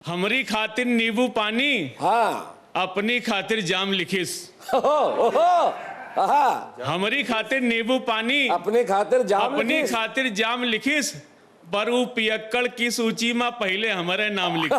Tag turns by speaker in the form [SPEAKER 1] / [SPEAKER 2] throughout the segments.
[SPEAKER 1] हमरी खातिर नींबू पानी,
[SPEAKER 2] हाँ।
[SPEAKER 1] अपनी खातिर जाम लिखिस। हमरी खातिर नींबू पानी,
[SPEAKER 2] अपनी खातिर जाम
[SPEAKER 1] अपनी
[SPEAKER 2] लिखिस।
[SPEAKER 1] खातिर जाम लिखिस। पर ऊ पियक्कड़ की सूची में पहले हमारे नाम लिखिस।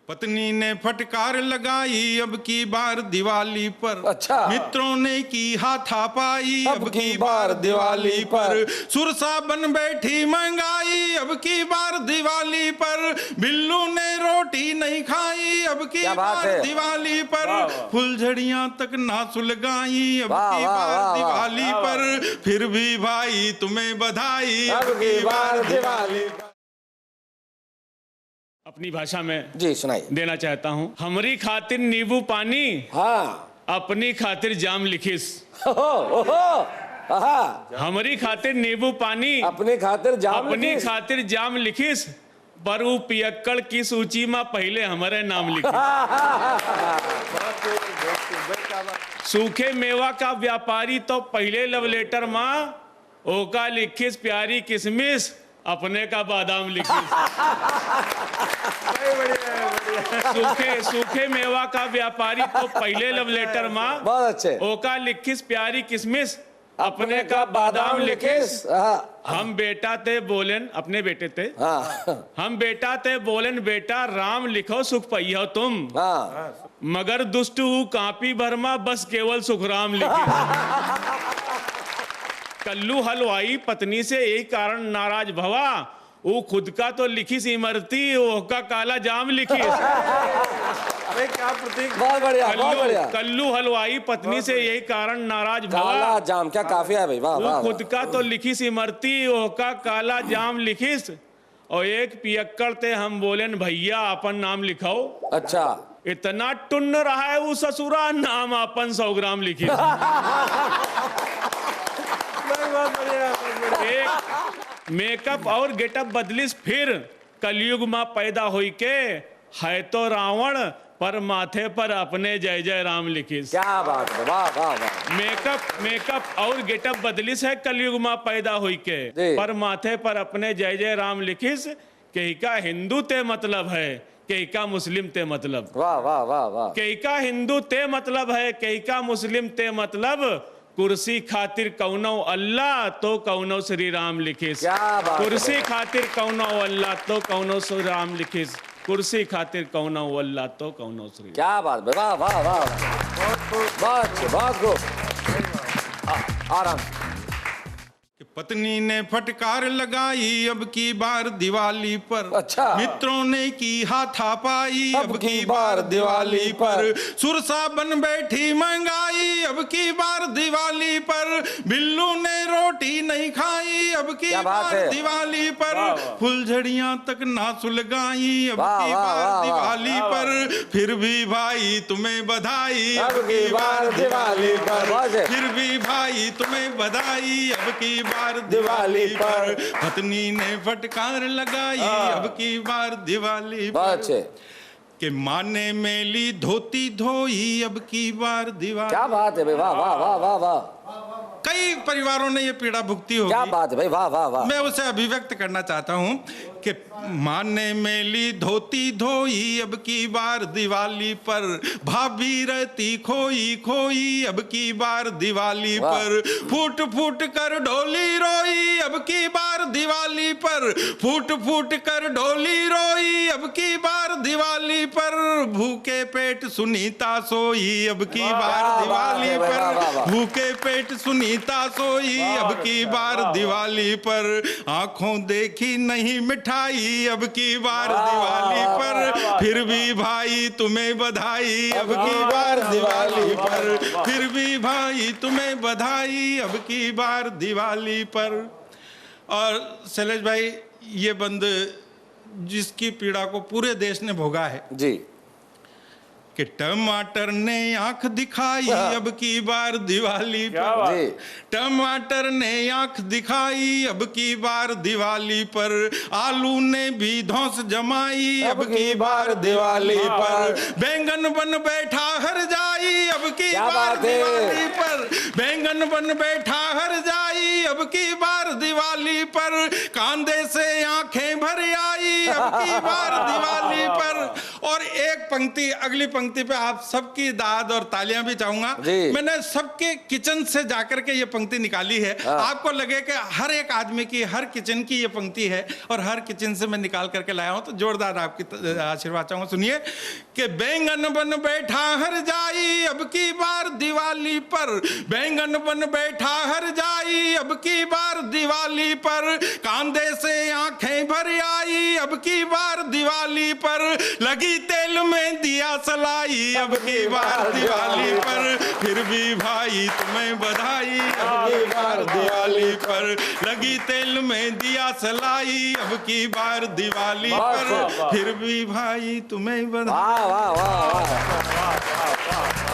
[SPEAKER 3] पत्नी ने फटकार लगाई अब की बार दिवाली पर।
[SPEAKER 2] अच्छा।
[SPEAKER 3] मित्रों ने की हाथापाई
[SPEAKER 2] अब की बार दिवाली पर।
[SPEAKER 3] सुरसा बन बैठी महंगाई अब की बार दिवाली पर। बिल्लू ने रोटी नहीं खाई अब की बार दिवाली पर। फुलझड़ियां तक ना सुलगाई अब की बार दिवाली पर। फिर भी भाई तुम्हें बधाई
[SPEAKER 2] अब की बार दिवाली पर।
[SPEAKER 1] अपनी भाषा में
[SPEAKER 2] जी सुनाइए।
[SPEAKER 1] देना चाहता हूँ। हमरी खातिर नींबू पानी,
[SPEAKER 2] हाँ।
[SPEAKER 1] अपनी खातिर जाम लिखिस। हमरी खातिर नींबू पानी,
[SPEAKER 2] अपनी खातिर जाम
[SPEAKER 1] अपनी
[SPEAKER 2] लिखिस।
[SPEAKER 1] खातिर जाम लिखिस। पर ऊ पियक्कड़ की सूची में पहले हमारे नाम लिखिस। सूखे मेवा का व्यापारी तो पहले लव लेटर माँ ओका लिखिस प्यारी किसमिस, अपने का बादाम लिखिस। सूखे मेवा का व्यापारी तो पहले लव लेटर माँ
[SPEAKER 2] बहुत अच्छे।
[SPEAKER 1] ओका लिखिस प्यारी किसमिस, अपने का बादाम लिखिस। हम बेटा ते बोलेन, अपने बेटे थे। हम बेटा ते बोलेन बेटा राम लिखो सुख पहियो तुम। मगर दुष्ट हूँ कापी भरमा बस केवल सुखराम लिखिस। कल्लू हलवाई पत्नी से यही कारण नाराज भवा, वो खुद का तो लिखिस इमरती, वो का काला जाम लिखिस।
[SPEAKER 2] क्या प्रतीक। बहुत बढ़िया, बहुत बढ़िया।
[SPEAKER 1] कल्लू हलवाई पत्नी से यही कारण नाराज भवा,
[SPEAKER 2] काला जाम, क्या काफिया है भाई। वाह वाह।
[SPEAKER 1] खुद का तो लिखिस इमरती, वो का काला जाम लिखिस। और एक पियक्कड़ ते हम बोलेन भैया अपन नाम लिखाओ।
[SPEAKER 2] अच्छा।
[SPEAKER 1] इतना टुन्न रहा है वो ससुरा, नाम अपन 100 ग्राम लिखिस। एक मेकअप और गेटअप बदलिस फिर कलयुग में पैदा हुई के, है तो रावण पर माथे पर अपने जय जय राम लिखिस।
[SPEAKER 2] क्या बात है। वाह वाह वाह।
[SPEAKER 1] मेकअप और गेटअप बदलिस है कलयुग में पैदा हुई के, पर माथे पर अपने जय जय राम लिखिस। कहीं का हिंदू ते मतलब है, कहीं का मुस्लिम ते मतलब।
[SPEAKER 2] वाह वाह वाह वाह।
[SPEAKER 1] कहीं का हिंदू ते मतलब है, कहीं का मुस्लिम ते मतलब। कुर्सी खातिर कौनो अल्लाह तो कौनो श्री राम लिखिस। कुर्सी खातिर कौनो अल्लाह तो कौनो श्री राम लिखिस। कुर्सी खातिर कौनो अल्लाह तो कौनो श्री।
[SPEAKER 2] क्या बात। वाह वाह वाह। बहुत खूब। आराम।
[SPEAKER 3] पत्नी ने फटकार लगाई अब की बार दिवाली पर।
[SPEAKER 2] अच्छा।
[SPEAKER 3] मित्रों ने की हाथापाई अब की बार दिवाली पर। सुरसा बन बैठी महंगाई अब की बार दिवाली पर। बिल्लू ने रोटी नहीं खाई अब की बार दिवाली पर। फुलझड़ियां तक ना सुलगाई अब की बार दिवाली पर। फिर भी भाई तुम्हें बधाई अब की बार दिवाली पर। फिर भी भाई तुम्हें बधाई अब की बार दिवाली पर। पत्नी ने फटकार लगाई अब की बार दिवाली पर। के माने मेली धोती धोई अब की बार दिवाली।
[SPEAKER 2] क्या बात है भाई। वाह वाह वाह वाह वाह।
[SPEAKER 3] कई परिवारों ने ये पीड़ा भुगती होगी।
[SPEAKER 2] क्या बात है भाई। वाह वाह वाह।
[SPEAKER 3] मैं उसे अभिव्यक्त करना चाहता हूँ कि माने मेली धोती धोई अब की बार दिवाली पर। भाभी रहती खोई खोई अब की बार दिवाली पर। फूट फूट कर ढोली रोई अब की बार दिवाली पर। फूट फूट कर ढोली रोई अब की बार दिवाली पर। भूखे पेट सुनीता सोई अब की बार दिवाली पर। भूखे पेट सुनीता सोई अब की बार दिवाली पर। आंखों देखी नहीं मिठाई अब की बार दिवाली पर। फिर भी भाई तुम्हें बधाई अब की बार दिवाली पर। फिर भी भाई तुम्हें बधाई अब की बार दिवाली पर। और शैलेश भाई, ये बंद जिसकी पीड़ा को पूरे देश ने भोगा है
[SPEAKER 2] जी,
[SPEAKER 3] कि टमाटर ने आंख दिखाई अब की बार दिवाली पर। टमाटर ने आंख दिखाई अब की बार दिवाली पर। आलू ने भी धौंस जमाई अब की बार दिवाली पर। बैंगन बन बैठा हर जाई अब की बार दिवाली पर। बैंगन बन बैठा हर जाई जाई अब की बार दिवाली पर, कांधे से आंखें भर आई अब की बार दिवाली पर। और एक पंक्ति, अगली पंक्ति पे आप सबकी दाद और तालियां भी चाहूंगा। मैंने सबके किचन से जाकर के ये पंक्ति निकाली है। आपको लगे कि हर एक आदमी की, हर किचन की ये पंक्ति है और हर किचन से मैं निकाल करके लाया हूं, तो जोरदार आपकी आशीर्वाद चाहूंगा। सुनिए कि बैंगन बन बैठा हर जाई अब की बार दिवाली पर, बैंगन बन बैठा हर जाई अब की बार दिवाली पर, कांधे से आंखें भर आई अब की बार दिवाली पर, लगी तेल में दिया सलाई अब की बार दिवाली पर, फिर भी भाई तुम्हें बधाई अब की बार दिवाली पर, लगी तेल में दिया सलाई अब की बार दिवाली पर, फिर भी भाई तुम्हें बधाई।
[SPEAKER 2] वाह वाह वाह वाह।